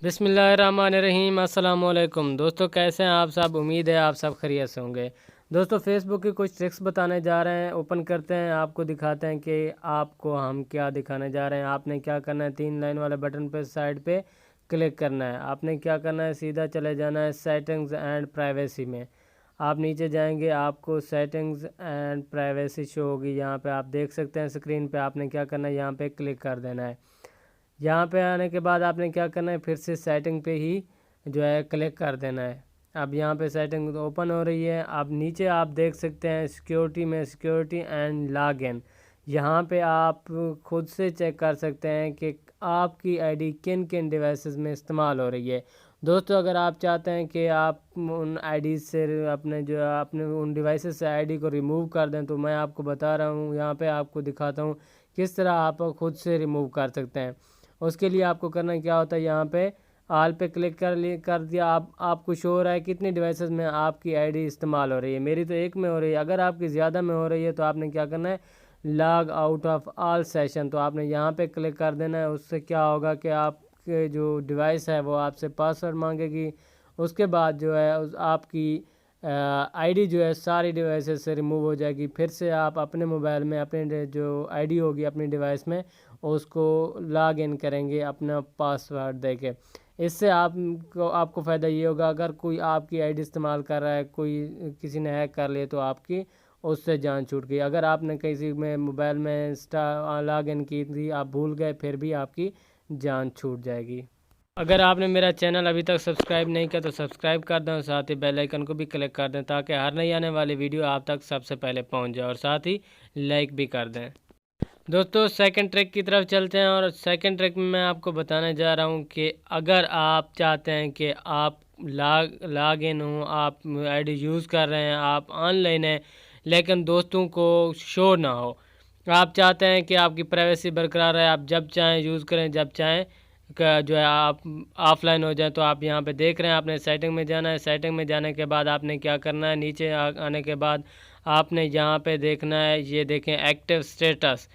बिस्मिल्लाहिर्रहमानिर्रहीम। अस्सलाम वालेकुम दोस्तों, कैसे हैं आप सब। उम्मीद है आप सब खैरियत से होंगे। दोस्तों, फेसबुक की कुछ ट्रिक्स बताने जा रहे हैं। ओपन करते हैं, आपको दिखाते हैं कि आपको हम क्या दिखाने जा रहे हैं। आपने क्या करना है, 3 लाइन वाले बटन पे साइड पे क्लिक करना है। आपने क्या करना है, सीधा चले जाना है सेटिंग्स एंड प्राइवेसी में। आप नीचे जाएंगे, आपको सेटिंग्स एंड प्राइवेसी शो होगी। यहाँ पे आप देख सकते हैं स्क्रीन पे। आपने क्या करना है, यहाँ पे क्लिक कर देना है। यहाँ पे आने के बाद आपने क्या करना है, फिर से सेटिंग पे ही जो है क्लिक कर देना है। अब यहाँ पे सेटिंग ओपन हो रही है। अब नीचे आप देख सकते हैं सिक्योरिटी में सिक्योरिटी एंड लॉग इन। यहाँ पे आप खुद से चेक कर सकते हैं कि आपकी आईडी किन किन डिवाइसेस में इस्तेमाल हो रही है। दोस्तों, अगर आप चाहते हैं कि आप उन आईडी से अपने उन डिवाइसेस से आईडी को रिमूव कर दें, तो मैं आपको बता रहा हूँ, यहाँ पे आपको दिखाता हूँ किस तरह आप खुद से रिमूव कर सकते हैं। उसके लिए आपको करना क्या होता है, यहाँ पे आल पे क्लिक कर दिया। आपको शो हो रहा है कितनी डिवाइसेस में आपकी आईडी इस्तेमाल हो रही है। मेरी तो एक में हो रही है। अगर आपकी ज़्यादा में हो रही है तो आपने क्या करना है, log out of all session, तो आपने यहाँ पे क्लिक कर देना है। उससे क्या होगा कि आपके जो डिवाइस है वो आपसे पासवर्ड मांगेगी। उसके बाद जो है आपकी आईडी जो है सारी डिवाइसेस से रिमूव हो जाएगी। फिर से आप अपने मोबाइल में अपने जो आईडी होगी अपनी डिवाइस में उसको लॉग इन करेंगे अपना पासवर्ड देके। इससे आपको फ़ायदा ये होगा, अगर कोई आपकी आईडी इस्तेमाल कर रहा है, कोई किसी ने हैक कर लिया, तो आपकी उससे जान छूट गई। अगर आपने किसी में मोबाइल में लॉग इन की थी, आप भूल गए, फिर भी आपकी जान छूट जाएगी। अगर आपने मेरा चैनल अभी तक सब्सक्राइब नहीं किया तो सब्सक्राइब कर दें और साथ ही बेल आइकन को भी क्लिक कर दें, ताकि हर नई आने वाली वीडियो आप तक सबसे पहले पहुंच जाए, और साथ ही लाइक भी कर दें। दोस्तों, सेकंड ट्रिक की तरफ चलते हैं, और सेकंड ट्रिक में मैं आपको बताने जा रहा हूं कि अगर आप चाहते हैं कि आप लॉग इन हो, आप आईडी यूज़ कर रहे हैं, आप ऑनलाइन हैं, लेकिन दोस्तों को शो ना हो, आप चाहते हैं कि आपकी प्राइवेसी बरकरार रहे, आप जब चाहें यूज़ करें, जब चाहें का जो है आप ऑफलाइन हो जाए, तो आप यहाँ पे देख रहे हैं आपने सेटिंग में जाना है। सेटिंग में जाने के बाद आपने क्या करना है, नीचे आने के बाद आपने यहाँ पे देखना है, ये देखें एक्टिव स्टेटस।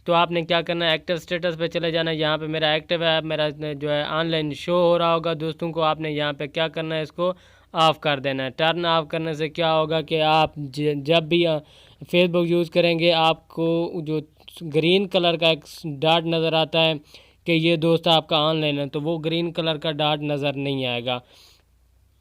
तो आपने क्या करना है, एक्टिव स्टेटस पे चले जाना है। यहाँ पे मेरा एक्टिव है, मेरा जो है ऑनलाइन शो हो रहा होगा दोस्तों को। आपने यहाँ पे क्या करना है, इसको ऑफ़ कर देना है। टर्न ऑफ करने से क्या होगा कि आप जब भी फेसबुक यूज़ करेंगे, आपको जो ग्रीन कलर का एक डॉट नज़र आता है कि ये दोस्त आपका ऑनलाइन है, तो वो ग्रीन कलर का डॉट नज़र नहीं आएगा।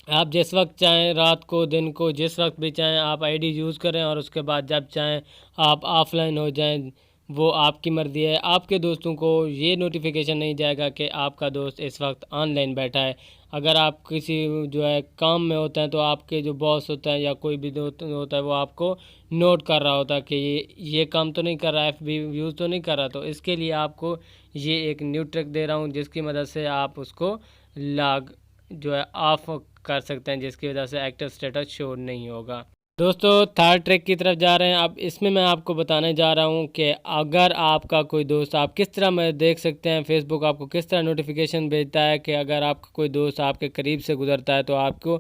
आप जिस वक्त चाहें, रात को दिन को, जिस वक्त भी चाहें आप आईडी यूज़ करें, और उसके बाद जब चाहें आप ऑफलाइन हो जाएं, वो आपकी मर्ज़ी है। आपके दोस्तों को ये नोटिफिकेशन नहीं जाएगा कि आपका दोस्त इस वक्त ऑनलाइन बैठा है। अगर आप किसी जो है काम में होते हैं, तो आपके जो बॉस होता है या कोई भी दोस्त होता है, वो आपको नोट कर रहा होता है कि ये काम तो नहीं कर रहा है, एफ बी यूज़ तो नहीं कर रहा। तो इसके लिए आपको ये एक न्यू ट्रिक दे रहा हूँ, जिसकी मदद से आप उसको लॉग जो है ऑफ कर सकते हैं, जिसकी वजह से एक्टिव स्टेटस शो नहीं होगा। दोस्तों, थर्ड ट्रिक की तरफ जा रहे हैं। अब इसमें मैं आपको बताने जा रहा हूं कि अगर आपका कोई दोस्त, आप किस तरह में देख सकते हैं फेसबुक आपको किस तरह नोटिफिकेशन भेजता है कि अगर आपका कोई दोस्त आपके करीब से गुजरता है, तो आपको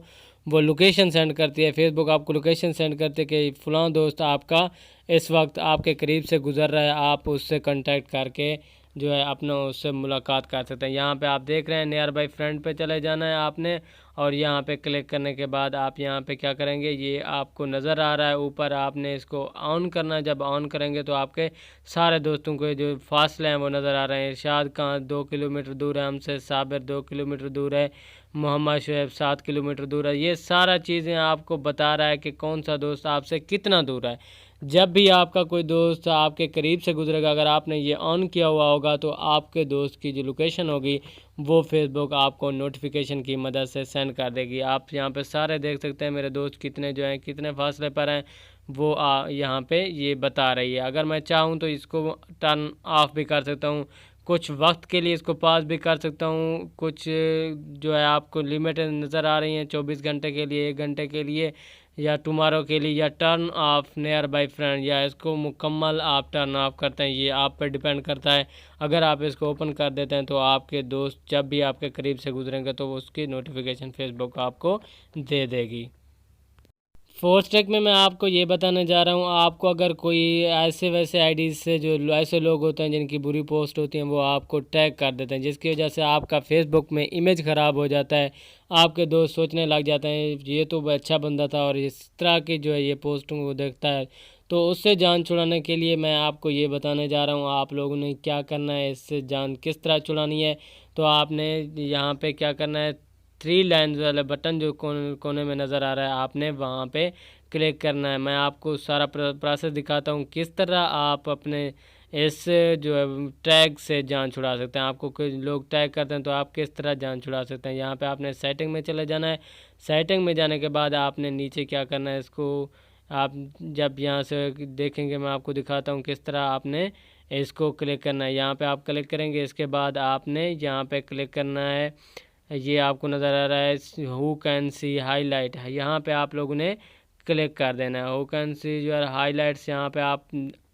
वो लोकेशन सेंड करती है। फेसबुक आपको लोकेशन सेंड करती है कि फ़लाँ दोस्त आपका इस वक्त आपके करीब से गुज़र रहा है, आप उससे कांटेक्ट करके जो है अपना उससे मुलाकात कर सकते हैं। यहाँ पे आप देख रहे हैं नियर बाई फ्रेंड पे चले जाना है आपने, और यहाँ पे क्लिक करने के बाद आप यहाँ पे क्या करेंगे, ये आपको नज़र आ रहा है ऊपर, आपने इसको ऑन करना है। जब ऑन करेंगे तो आपके सारे दोस्तों को जो फासले हैं वो नज़र आ रहे हैं। इरशाद कहाँ 2 किलोमीटर दूर है हमसे, साबिर 2 किलोमीटर दूर है, मोहम्मद शुएब 7 किलोमीटर दूर है। ये सारा चीज़ें आपको बता रहा है कि कौन सा दोस्त आपसे कितना दूर है। जब भी आपका कोई दोस्त आपके करीब से गुजरेगा, अगर आपने ये ऑन किया हुआ होगा, तो आपके दोस्त की जो लोकेशन होगी वो फेसबुक आपको नोटिफिकेशन की मदद से सेंड कर देगी। आप यहाँ पे सारे देख सकते हैं मेरे दोस्त कितने जो हैं, कितने फासले पर हैं, वो यहाँ पे ये बता रही है। अगर मैं चाहूँ तो इसको टर्न ऑफ भी कर सकता हूँ, कुछ वक्त के लिए इसको पास भी कर सकता हूँ। कुछ जो है आपको लिमिटेड नज़र आ रही हैं, 24 घंटे के लिए, 1 घंटे के लिए, या टुमारो के लिए, या turn off near by friend, या इसको मुकम्मल आप टर्न ऑफ करते हैं। ये आप पर डिपेंड करता है। अगर आप इसको ओपन कर देते हैं, तो आपके दोस्त जब भी आपके करीब से गुजरेंगे, तो उसकी नोटिफिकेशन फेसबुक आपको दे देगी। फोर्थ ट्रिक में मैं आपको ये बताने जा रहा हूँ, आपको अगर कोई ऐसे वैसे आईडी से जो ऐसे लोग होते हैं जिनकी बुरी पोस्ट होती हैं वो आपको टैग कर देते हैं, जिसकी वजह से आपका फेसबुक में इमेज ख़राब हो जाता है। आपके दोस्त सोचने लग जाते हैं ये तो अच्छा बंदा था और इस तरह की जो है ये पोस्टिंग वो देखता है। तो उससे जान छुड़ाने के लिए मैं आपको ये बताने जा रहा हूँ आप लोगों ने क्या करना है, इससे जान किस तरह छुड़ानी है। तो आपने यहाँ पे क्या करना है, 3 लाइन्स वाला बटन जो कोने में नज़र आ रहा है, आपने वहाँ पे क्लिक करना है। मैं आपको सारा प्रोसेस दिखाता हूँ किस तरह आप अपने इस जो है टैग से जान छुड़ा सकते हैं। आपको कोई लोग टैग करते हैं तो आप किस तरह जान छुड़ा सकते हैं। यहाँ पे आपने सेटिंग में चले जाना है। सेटिंग में जाने के बाद आपने नीचे क्या करना है, इसको आप जब यहाँ से देखेंगे मैं आपको दिखाता हूँ किस तरह आपने इसको क्लिक करना है। यहाँ पे आप क्लिक करेंगे, इसके बाद आपने यहाँ पे क्लिक करना है। ये आपको नज़र आ रहा है हु कैन सी हाईलाइट, यहाँ पे आप लोगों ने क्लिक कर देना है। हु कैन सी जो है हाईलाइट्स, यहाँ पे आप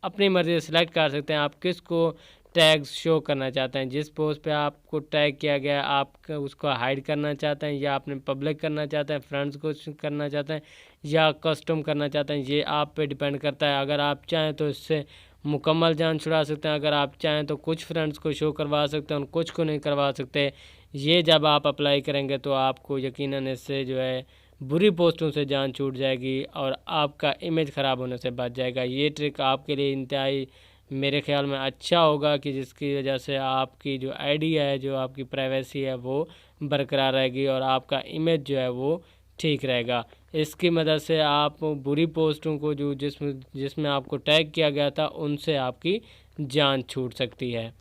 अपनी मर्ज़ी से सिलेक्ट कर सकते हैं आप किसको टैग्स शो करना चाहते हैं। जिस पोस्ट पे आपको टैग किया गया आप उसको हाइड करना चाहते हैं या आपने पब्लिक करना चाहते हैं, फ्रेंड्स को करना चाहते हैं या कस्टम करना चाहते हैं, ये आप पे डिपेंड करता है। अगर आप चाहें तो इससे मुकम्मल जान छुड़ा सकते हैं, अगर आप चाहें तो कुछ फ्रेंड्स को शो करवा सकते हैं और कुछ को नहीं करवा सकते। ये जब आप अप्लाई करेंगे तो आपको यकीनन इससे जो है बुरी पोस्टों से जान छूट जाएगी और आपका इमेज ख़राब होने से बच जाएगा। ये ट्रिक आपके लिए इंतहाई मेरे ख़्याल में अच्छा होगा कि जिसकी वजह से आपकी जो आईडी है, जो आपकी प्राइवेसी है वो बरकरार रहेगी और आपका इमेज जो है वो ठीक रहेगा। इसकी मदद से आप बुरी पोस्टों को जो जिसमें आपको टैग किया गया था उनसे आपकी जान छूट सकती है।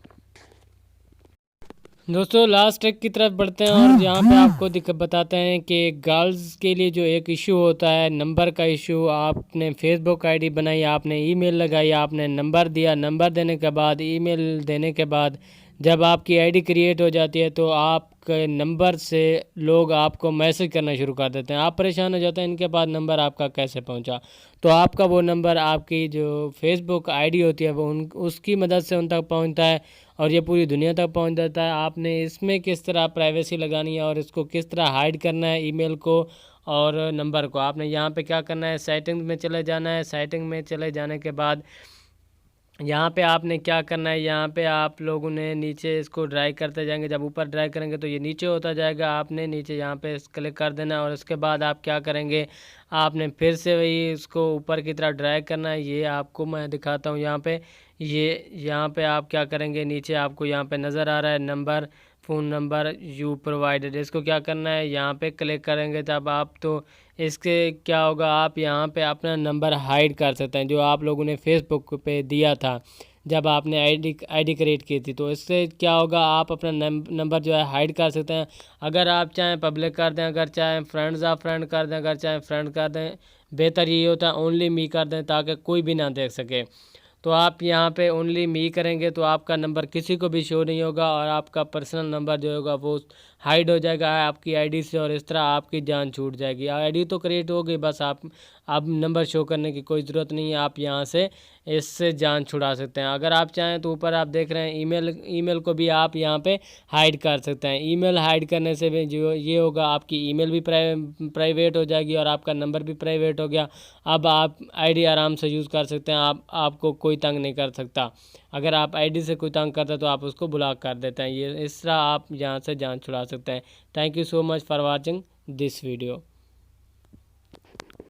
दोस्तों लास्ट ट्रिक की तरफ बढ़ते हैं और यहाँ पे आपको बताते हैं कि गर्ल्स के लिए जो एक इशू होता है नंबर का इशू। आपने फेसबुक आईडी बनाई, आपने ईमेल लगाई, आपने नंबर दिया, नंबर देने के बाद ईमेल देने के बाद जब आपकी आईडी क्रिएट हो जाती है तो आपके नंबर से लोग आपको मैसेज करना शुरू कर देते हैं। आप परेशान हो जाते हैं इनके पास नंबर आपका कैसे पहुंचा। तो आपका वो नंबर आपकी जो फेसबुक आईडी होती है वो उसकी मदद से उन तक पहुंचता है और ये पूरी दुनिया तक पहुंच जाता है। आपने इसमें किस तरह प्राइवेसी लगानी है और इसको किस तरह हाइड करना है ईमेल को और नंबर को, आपने यहाँ पे क्या करना है, सेटिंग में चले जाना है। सेटिंग में चले जाने के बाद यहाँ पे आपने क्या करना है, यहाँ पे आप लोगों ने नीचे इसको ड्रैग करते जाएंगे। जब ऊपर ड्रैग करेंगे तो ये नीचे होता जाएगा। आपने नीचे यहाँ पे क्लिक कर देना है और उसके बाद आप क्या करेंगे, आपने फिर से वही इसको ऊपर की तरफ ड्रैग करना है। ये आपको मैं दिखाता हूँ यहाँ पे, ये यहाँ पे आप क्या करेंगे, नीचे आपको यहाँ पे नज़र आ रहा है number, phone number you provided, इसको क्या करना है यहाँ पे क्लिक करेंगे तब आप तो इसके क्या होगा, आप यहाँ पे अपना नंबर हाइड कर सकते हैं जो आप लोगों ने फेसबुक पे दिया था जब आपने आईडी क्रिएट की थी। तो इससे क्या होगा, आप अपना नंबर जो है हाइड कर सकते हैं। अगर आप चाहें पब्लिक कर दें, अगर चाहें फ्रेंड्स आप फ्रेंड कर दें, अगर चाहें फ्रेंड कर दें। बेहतर ये होता है ओनली मी कर दें ताकि कोई भी ना देख सके। तो आप यहाँ पे ओनली मी करेंगे तो आपका नंबर किसी को भी शो नहीं होगा और आपका पर्सनल नंबर जो होगा वो हाइड हो जाएगा आपकी आईडी से और इस तरह आपकी जान छूट जाएगी। आईडी तो क्रिएट हो गई, बस आप अब नंबर शो करने की कोई ज़रूरत नहीं है। आप यहाँ से इससे जान छुड़ा सकते हैं। अगर आप चाहें तो ऊपर आप देख रहे हैं ईमेल को भी आप यहाँ पे हाइड कर सकते हैं। ईमेल हाइड करने से भी जो ये होगा, आपकी ईमेल भी प्राइवेट हो जाएगी और आपका नंबर भी प्राइवेट हो गया। अब आप आईडी आराम से यूज़ कर सकते हैं, आपको कोई तंग नहीं कर सकता। अगर आप आईडी से कोई तंग करता है तो आप उसको ब्लॉक कर देते हैं। ये इस तरह आप यहाँ से जान छुड़ा सकते हैं। Thank you so much for watching this video.